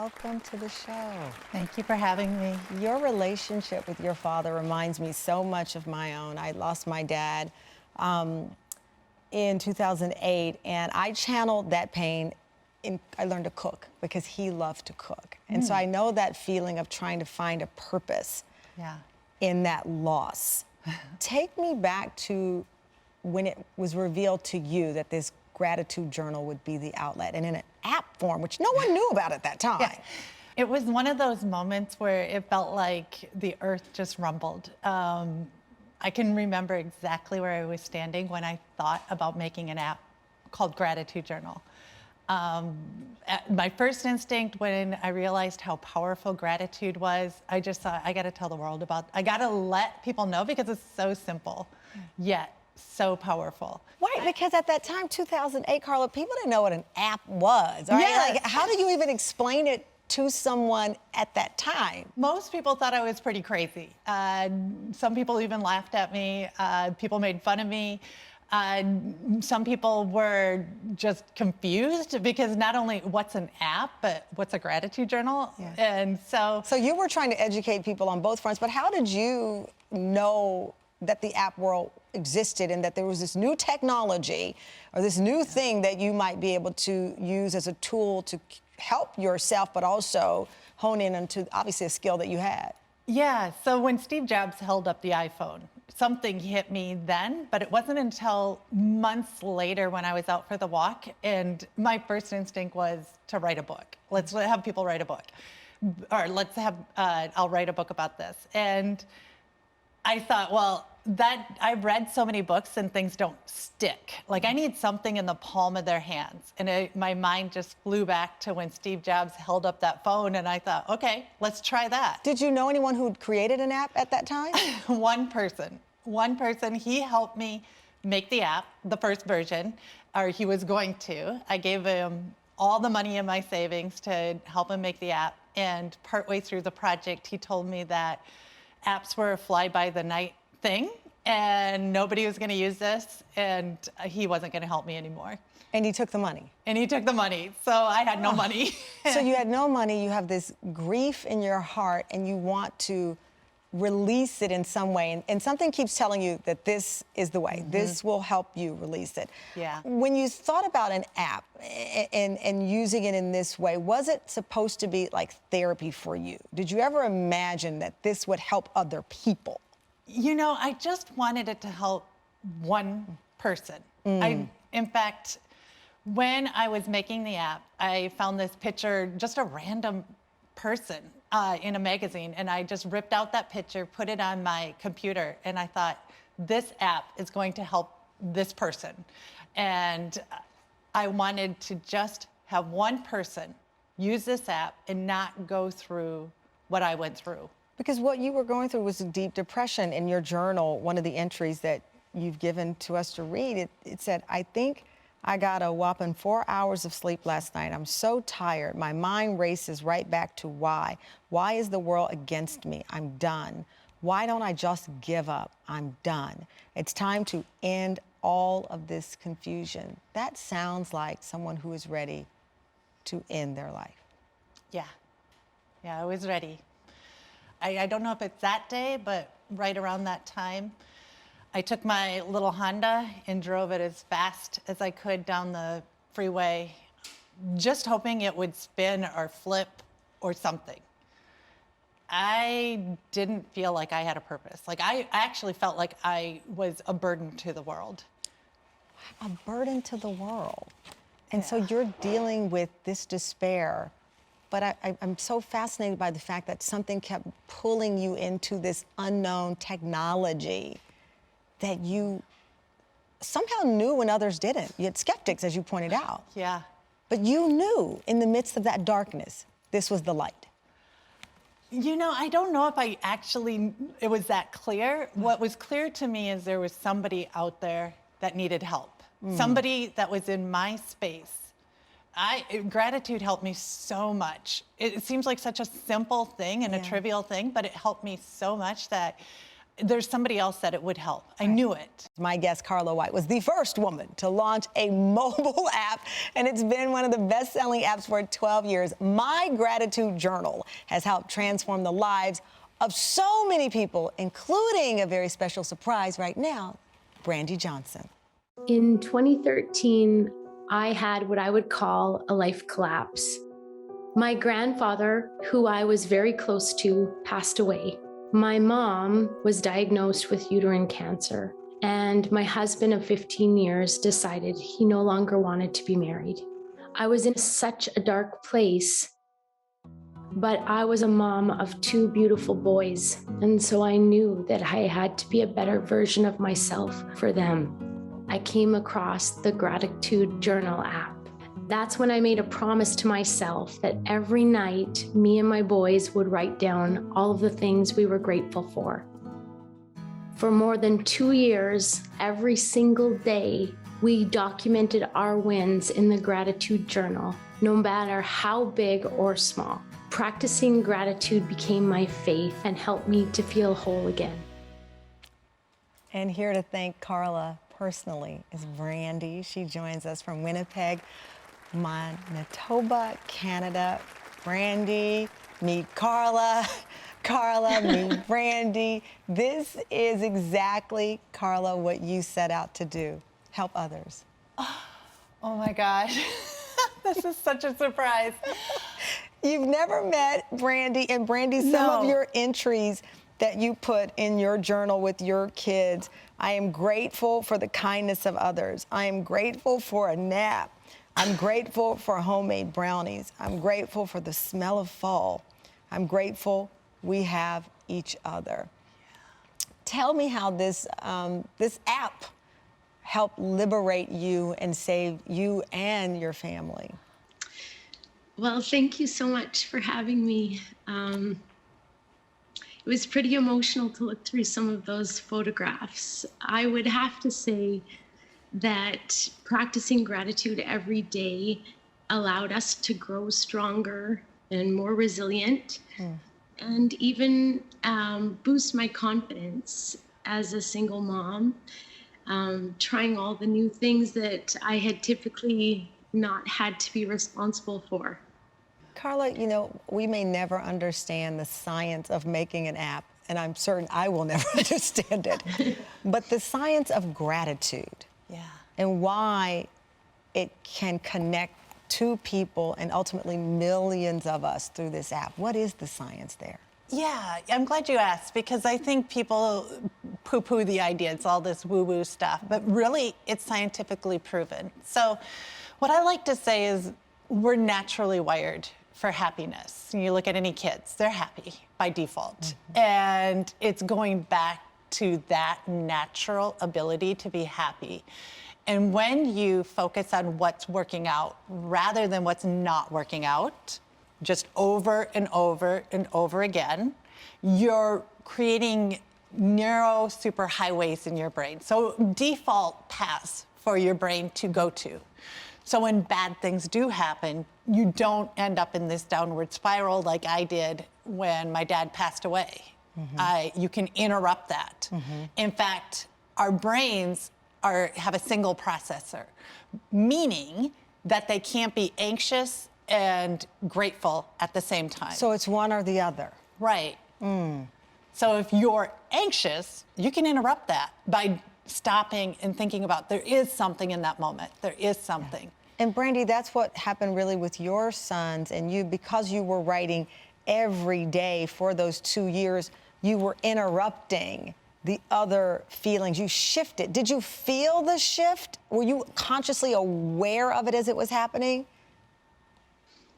welcome to the show. Thank you for having me. Your relationship with your father reminds me so much of my own. I lost my dad in 2008, and I channeled that pain. I learned to cook because he loved to cook. And so I know that feeling of trying to find a purpose in that loss. Take me back to when it was revealed to you that this gratitude journal would be the outlet, and in an app form, which no one knew about at that time. Yeah. It was one of those moments where it felt like the earth just rumbled. I can remember exactly where I was standing when I thought about making an app called Gratitude Journal. My first instinct when I realized how powerful gratitude was, I just thought, I gotta tell the world I gotta let people know, because it's so simple, yet so powerful. Right, because at that time, 2008, Carla, people didn't know what an app was, right? Yes. Like, how do you even explain it to someone at that time? Most people thought I was pretty crazy. Some people even laughed at me. People made fun of me. Some people were just confused because not only what's an app, but what's a gratitude journal? Yeah. And so you were trying to educate people on both fronts, but how did you know that the app world existed and that there was this new technology or this new thing that you might be able to use as a tool to help yourself, but also hone in onto obviously a skill that you had? Yeah, so when Steve Jobs held up the iPhone, something hit me then, but it wasn't until months later when I was out for the walk, and my first instinct was to write a book. Let's have people write a book. Or I'll write a book about this. And I thought, well, I've read so many books and things don't stick. Like, I need something in the palm of their hands. And my mind just flew back to when Steve Jobs held up that phone, and I thought, okay, let's try that. Did you know anyone who'd created an app at that time? One person, he helped me make the app, the first version, or he was going to. I gave him all the money in my savings to help him make the app. And partway through the project, he told me that apps were a fly-by-the-night thing, and nobody was going to use this, and he wasn't going to help me anymore. And he took the money. And he took the money, so I had no money. So you had no money, you have this grief in your heart, and you want to release it in some way, and something keeps telling you that this is the way. This will help you release it. Yeah. When you thought about an app and using it in this way, was it supposed to be like therapy for you? Did you ever imagine that this would help other people? You know, I just wanted it to help one person. In fact, when I was making the app, I found this picture, just a random person in a magazine, and I just ripped out that picture, put it on my computer, and I thought, this app is going to help this person. And I wanted to just have one person use this app and not go through what I went through. Because what you were going through was a deep depression. In your journal, one of the entries that you've given to us to read, it said, I think I got a whopping 4 hours of sleep last night. I'm so tired. My mind races right back to why. Why is the world against me? I'm done. Why don't I just give up? I'm done. It's time to end all of this confusion. That sounds like someone who is ready to end their life. Yeah, I was ready. I don't know if it's that day, but right around that time, I took my little Honda and drove it as fast as I could down the freeway, just hoping it would spin or flip or something. I didn't feel like I had a purpose. Like, I actually felt like I was a burden to the world. A burden to the world. And so you're dealing with this despair. But I'm so fascinated by the fact that something kept pulling you into this unknown technology that you somehow knew when others didn't. You had skeptics, as you pointed out. Yeah. But you knew in the midst of that darkness, this was the light. You know, I don't know if it was that clear. What was clear to me is there was somebody out there that needed help. Somebody that was in my space. Gratitude helped me so much. It seems like such a simple thing and a trivial thing, but it helped me so much that there's somebody else that it would help. I knew it. My guest, Carla White, was the first woman to launch a mobile app, and it's been one of the best-selling apps for 12 years. My Gratitude Journal has helped transform the lives of so many people, including a very special surprise right now, Brandi Johnson. In 2013, I had what I would call a life collapse. My grandfather, who I was very close to, passed away. My mom was diagnosed with uterine cancer, and my husband of 15 years decided he no longer wanted to be married. I was in such a dark place, but I was a mom of two beautiful boys, and so I knew that I had to be a better version of myself for them. I came across the Gratitude Journal app. That's when I made a promise to myself that every night, me and my boys would write down all of the things we were grateful for. For more than 2 years, every single day, we documented our wins in the Gratitude Journal, no matter how big or small. Practicing gratitude became my faith and helped me to feel whole again. And here to thank Carla personally is Brandi. She joins us from Winnipeg, Manitoba, Canada. Brandi, meet Carla. Carla, meet Brandi. This is exactly, Carla, what you set out to do, help others. Oh my gosh, this is such a surprise. You've never met Brandi, and Brandi, some of your entries that you put in your journal with your kids. I am grateful for the kindness of others. I am grateful for a nap. I'm grateful for homemade brownies. I'm grateful for the smell of fall. I'm grateful we have each other. Tell me how this app helped liberate you and save you and your family. Well, thank you so much for having me. It was pretty emotional to look through some of those photographs. I would have to say that practicing gratitude every day allowed us to grow stronger and more resilient, and even boost my confidence as a single mom, trying all the new things that I had typically not had to be responsible for. Carla, you know, we may never understand the science of making an app, and I'm certain I will never understand it, but the science of gratitude and why it can connect two people and ultimately millions of us through this app. What is the science there? Yeah, I'm glad you asked, because I think people poo-poo the idea. It's all this woo-woo stuff, but really it's scientifically proven. So what I like to say is we're naturally wired for happiness. You look at any kids, they're happy by default. And it's going back to that natural ability to be happy. And when you focus on what's working out rather than what's not working out, just over and over and over again, you're creating neuro superhighways in your brain. So default paths for your brain to go to. So when bad things do happen, you don't end up in this downward spiral like I did when my dad passed away. You can interrupt that. In fact, our brains have a single processor, meaning that they can't be anxious and grateful at the same time. So it's one or the other. Right. So if you're anxious, you can interrupt that by stopping and thinking about there is something in that moment. There is something. And Brandi, that's what happened really with your sons and you, because you were writing every day for those 2 years, you were interrupting the other feelings. You shifted. Did you feel the shift? Were you consciously aware of it as it was happening?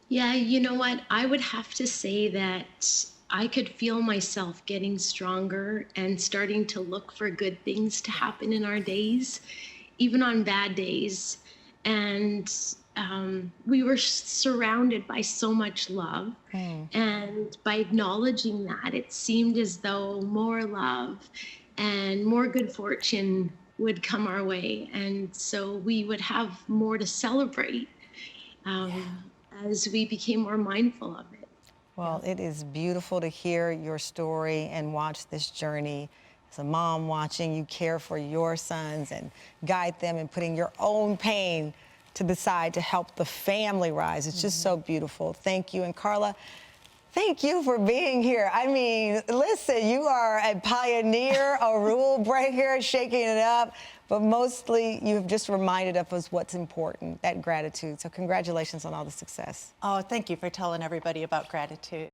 Yeah, you know what? I would have to say that I could feel myself getting stronger and starting to look for good things to happen in our days, even on bad days. And we were surrounded by so much love. And by acknowledging that, it seemed as though more love and more good fortune would come our way. And so we would have more to celebrate as we became more mindful of it. Well, it is beautiful to hear your story and watch this journey as a mom watching you care for your sons and guide them and putting your own pain to the side to help the family rise. It's just so beautiful. Thank you. And Carla, thank you for being here. I mean, listen, you are a pioneer, a rule breaker, shaking it up, but mostly you've just reminded us what's important, that gratitude. So congratulations on all the success. Oh, thank you for telling everybody about gratitude.